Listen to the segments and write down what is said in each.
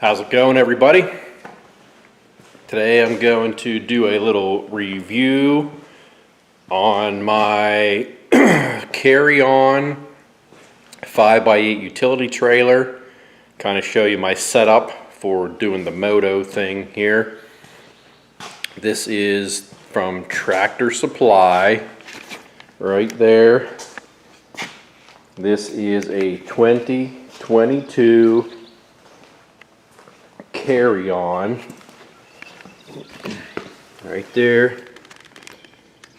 How's it going, everybody? Today I'm going to do a little review on my carry-on 5x8 utility trailer. Kind of show you my setup for doing the moto thing here. This is from Tractor Supply right there. This is a 2022 carry-on right there.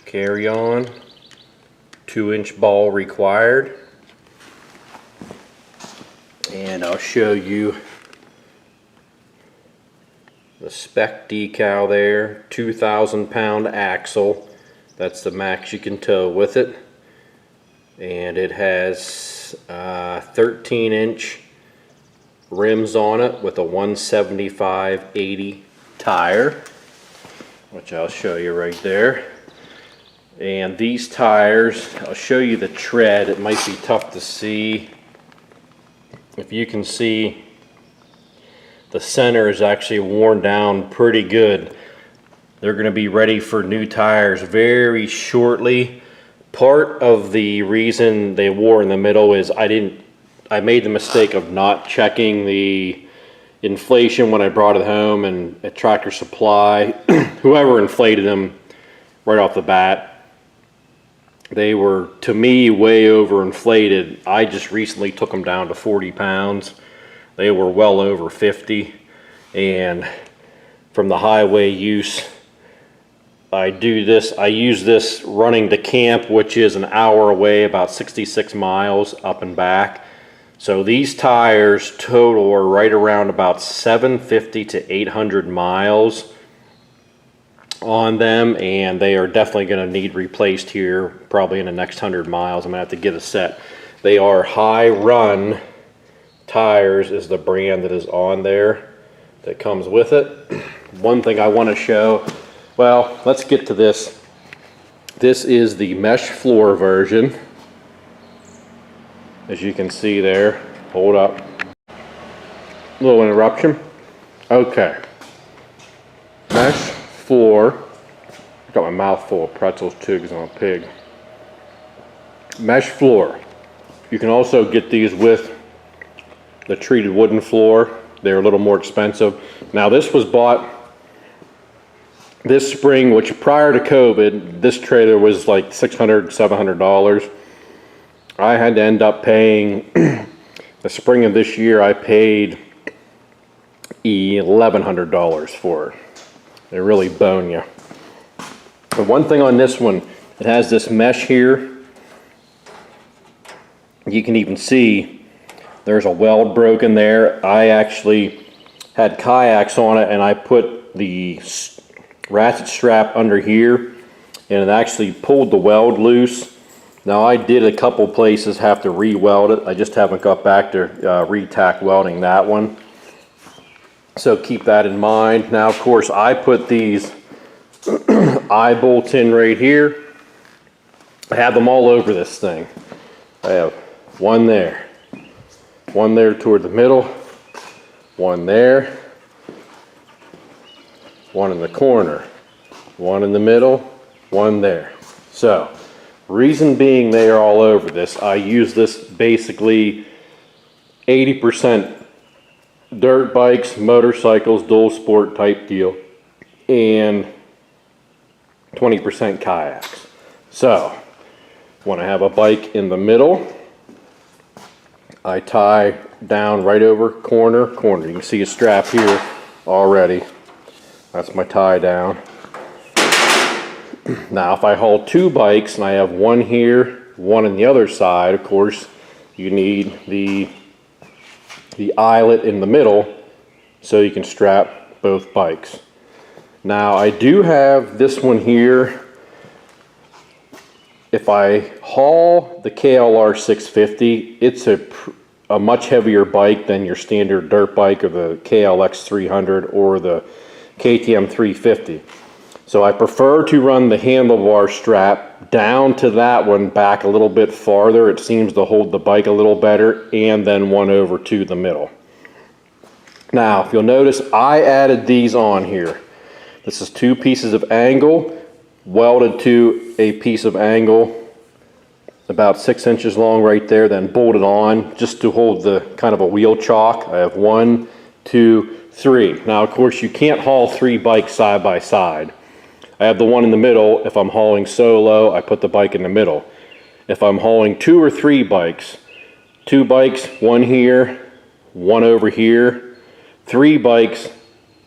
Carry-on, 2-inch ball required, and I'll show you the spec decal there. 2,000-pound axle, that's the max you can tow with it, and it has 13-inch rims on it with a 175/80 tire, which I'll show you right there. And these tires, I'll show you the tread. It might be tough to see. If you can see, the center is actually worn down pretty good. They're going to be ready for new tires very shortly. Part of the reason they wore in the middle is I made the mistake of not checking the inflation when I brought it home, and at Tractor Supply, whoever inflated them right off the bat, they were, to me, way over inflated. I just recently took them down to 40 pounds. They were well over 50, and from the highway use, I use this running to camp, which is an hour away, about 66 miles up and back. So these tires total are right around about 750 to 800 miles on them, and they are definitely going to need replaced here probably in the next 100 miles. I'm going to have to get a set. They are High Run Tires is the brand that is on there that comes with it. One thing I want to show, well, let's get to this. This is the mesh floor version. As you can see there, hold up, little interruption. Okay, mesh floor. I got my mouth full of pretzels too because I'm a pig. Mesh floor. You can also get these with the treated wooden floor. They're a little more expensive. Now this was bought this spring, which prior to COVID, this trailer was like $600, $700. I had to end up paying, the spring of this year, I paid $1,100 for it. They really bone you. But one thing on this one, it has this mesh here. You can even see there's a weld broken there. I actually had kayaks on it, and I put the ratchet strap under here, and it actually pulled the weld loose. Now I did a couple places have to re-weld it. I just haven't got back to re-tack welding that one. So keep that in mind. Now of course I put these eye bolts in right here. I have them all over this thing. I have one there toward the middle, one there, one in the corner, one in the middle, one there. So reason being they are all over this, I use this basically 80% dirt bikes, motorcycles, dual sport type deal, and 20% kayaks. So when I have a bike in the middle, I tie down right over corner. You can see a strap here already. That's my tie down. Now if I haul two bikes and I have one here, one on the other side, of course you need the eyelet in the middle so you can strap both bikes. Now I do have this one here. If I haul the KLR 650, it's a much heavier bike than your standard dirt bike or the KLX 300 or the KTM 350. So I prefer to run the handlebar strap down to that one back a little bit farther. It seems to hold the bike a little better, and then one over to the middle. Now, if you'll notice, I added these on here. This is 2 pieces of angle welded to a piece of angle about 6 inches long right there, then bolted on just to hold the kind of a wheel chock. I have 1, 2, 3. Now, of course, you can't haul 3 bikes side by side. I have the one in the middle. If I'm hauling solo, I put the bike in the middle. If I'm hauling 2 or 3 bikes, 2 bikes, 1 here, 1 over here, 3 bikes,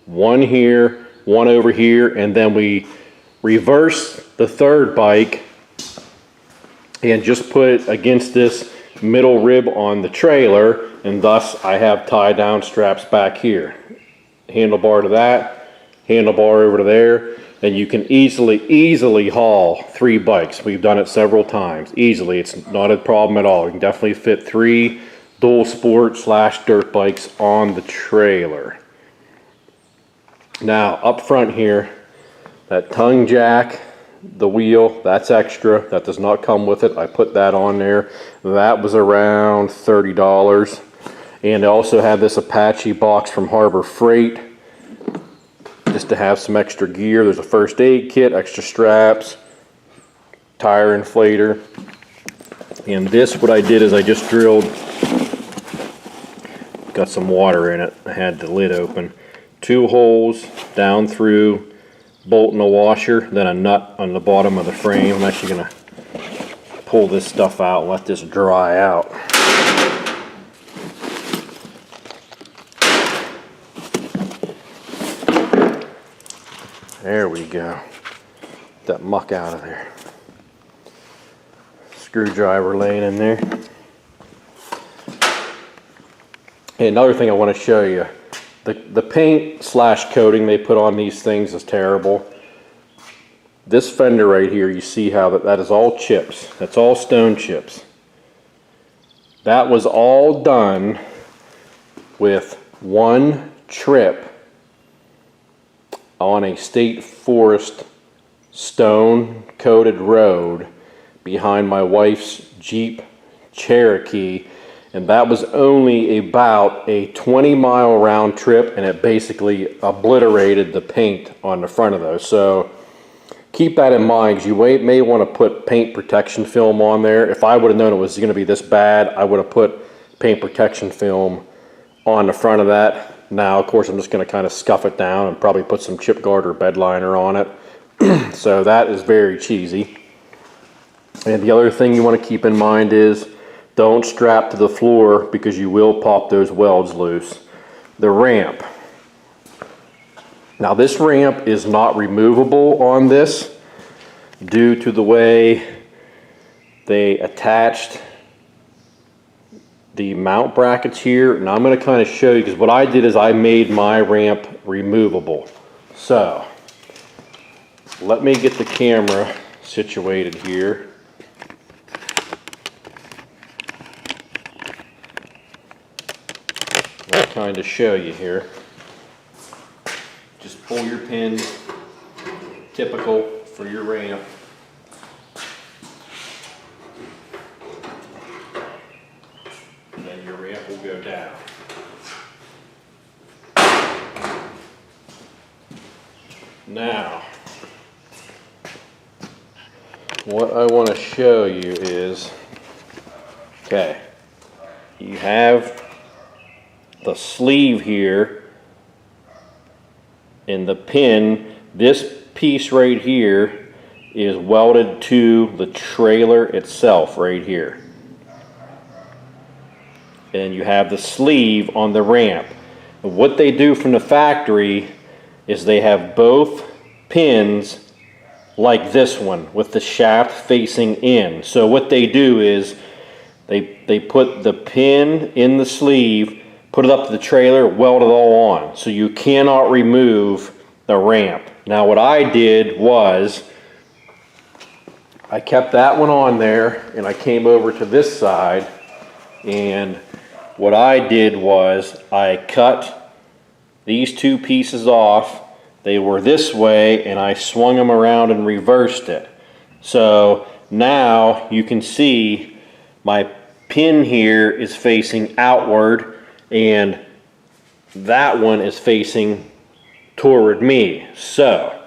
1 here, 1 over here, and then we reverse the 3rd bike and just put it against this middle rib on the trailer, and thus I have tie down straps back here. Handlebar to that, handlebar over to there, and you can easily haul 3 bikes. We've done it several times. Easily, it's not a problem at all. You can definitely fit 3 dual sport / dirt bikes on the trailer. Now, up front here, that tongue jack, the wheel, that's extra. That does not come with it. I put that on there. That was around $30. And I also have this Apache box from Harbor Freight, just to have some extra gear. There's a first aid kit, extra straps, tire inflator. And this, what I did is I just drilled, got some water in it. I had the lid open. 2 holes down through, bolt and a washer, then a nut on the bottom of the frame. I'm actually going to pull this stuff out and let this dry out. There we go. Get that muck out of there. Screwdriver laying in there. Hey, another thing I want to show you. The paint / coating they put on these things is terrible. This fender right here, you see how that is all chips. That's all stone chips. That was all done with 1 trip on a state forest stone coated road behind my wife's Jeep Cherokee. And that was only about a 20-mile round trip, and it basically obliterated the paint on the front of those. So keep that in mind, because you may want to put paint protection film on there. If I would have known it was going to be this bad, I would have put paint protection film on the front of that. Now, of course, I'm just going to kind of scuff it down and probably put some chip guard or bed liner on it. So that is very cheesy. And the other thing you want to keep in mind is don't strap to the floor, because you will pop those welds loose. The ramp. Now, this ramp is not removable on this due to the way they attached the mount brackets here. And I'm going to kind of show you, because what I did is I made my ramp removable. So let me get the camera situated here. I'll kind of show you here. Just pull your pin, typical for your ramp. And then your ramp will go down. Now, what I want to show you is, okay, you have the sleeve here and the pin. This piece right here is welded to the trailer itself right here. And you have the sleeve on the ramp. And what they do from the factory is they have both pins like this one with the shaft facing in. So what they do is they put the pin in the sleeve, put it up to the trailer, weld it all on. So you cannot remove the ramp. Now what I did was I kept that one on there, and I came over to this side, and what I did was I cut these 2 pieces off. They were this way, and I swung them around and reversed it. So now you can see my pin here is facing outward, and that one is facing toward me. So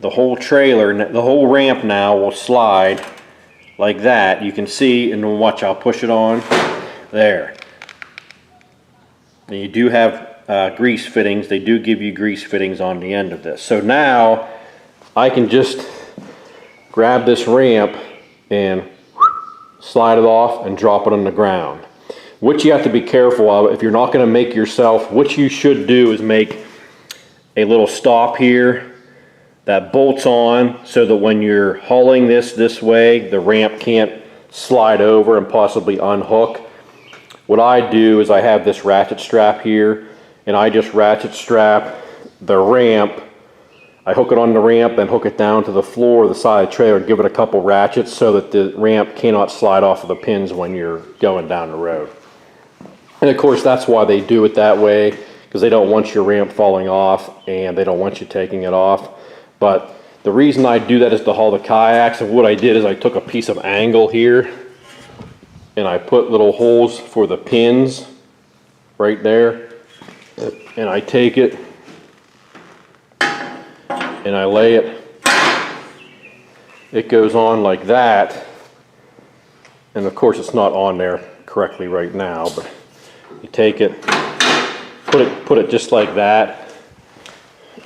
the whole trailer, the whole ramp now will slide like that. You can see, and watch, I'll push it on there. And you do have grease fittings. They do give you grease fittings on the end of this. So now I can just grab this ramp and slide it off and drop it on the ground. What you have to be careful of, if you're not going to make yourself, what you should do is make a little stop here that bolts on so that when you're hauling this way, the ramp can't slide over and possibly unhook. What I do is I have this ratchet strap here, and I just ratchet strap the ramp. I hook it on the ramp, then hook it down to the floor of the side of the trailer and give it a couple ratchets so that the ramp cannot slide off of the pins when you're going down the road. And of course, that's why they do it that way, because they don't want your ramp falling off and they don't want you taking it off. But the reason I do that is to haul the kayaks, and what I did is I took a piece of angle here and I put little holes for the pins right there, and I take it and I lay it. It goes on like that, and of course it's not on there correctly right now, but you take it, put it just like that,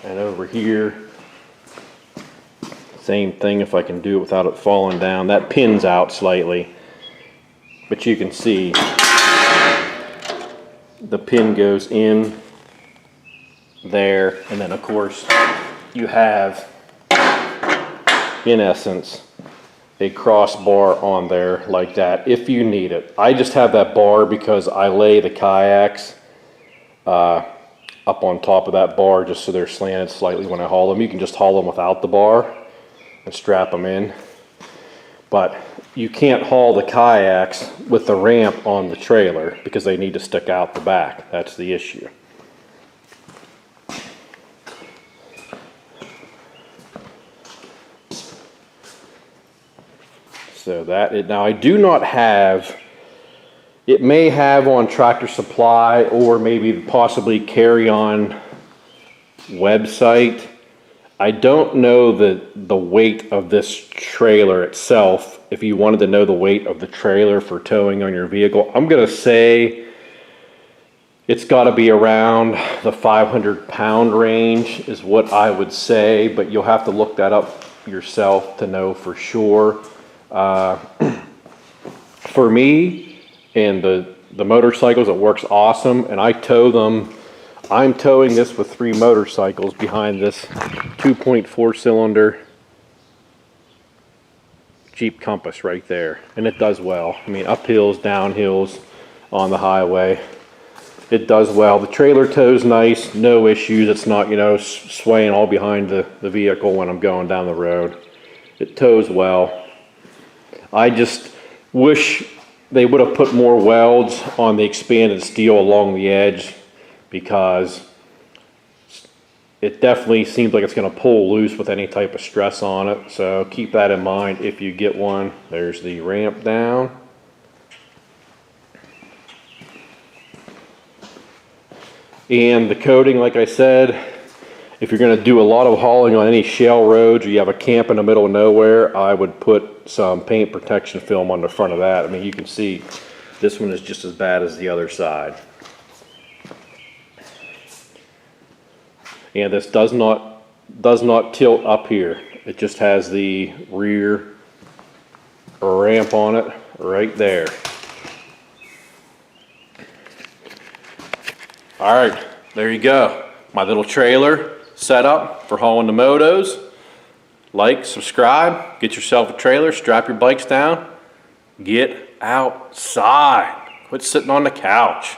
and over here, same thing. If I can do it without it falling down, that pin's out slightly, but you can see the pin goes in there, and then of course you have, in essence, a crossbar on there like that if you need it. I just have that bar because I lay the kayaks up on top of that bar just so they're slanted slightly when I haul them. You can just haul them without the bar and strap them in, but you can't haul the kayaks with the ramp on the trailer because they need to stick out the back. That's the issue. So now I do not have, it may have on Tractor Supply or maybe possibly Carry On website. I don't know the weight of this trailer itself. If you wanted to know the weight of the trailer for towing on your vehicle, I'm gonna say it's got to be around the 500-pound range is what I would say, but you'll have to look that up yourself to know for sure. For me and the motorcycles, it works awesome, and I tow them. I'm towing this with 3 motorcycles behind this 2.4 cylinder Jeep Compass right there, and it does well. I mean, up hills, down hills, on the highway, it does well. The trailer tows nice, no issues. It's not, you know, swaying all behind the vehicle when I'm going down the road. It tows well. I just wish they would have put more welds on the expanded steel along the edge, because it definitely seems like it's going to pull loose with any type of stress on it. So keep that in mind if you get one. There's the ramp down. And the coating, like I said, if you're going to do a lot of hauling on any shale roads or you have a camp in the middle of nowhere, I would put some paint protection film on the front of that. I mean, you can see this one is just as bad as the other side. And this does not tilt up here. It just has the rear ramp on it right there. All right, there you go. My little trailer set up for hauling the motos. Like, subscribe, get yourself a trailer, strap your bikes down, get outside. Quit sitting on the couch.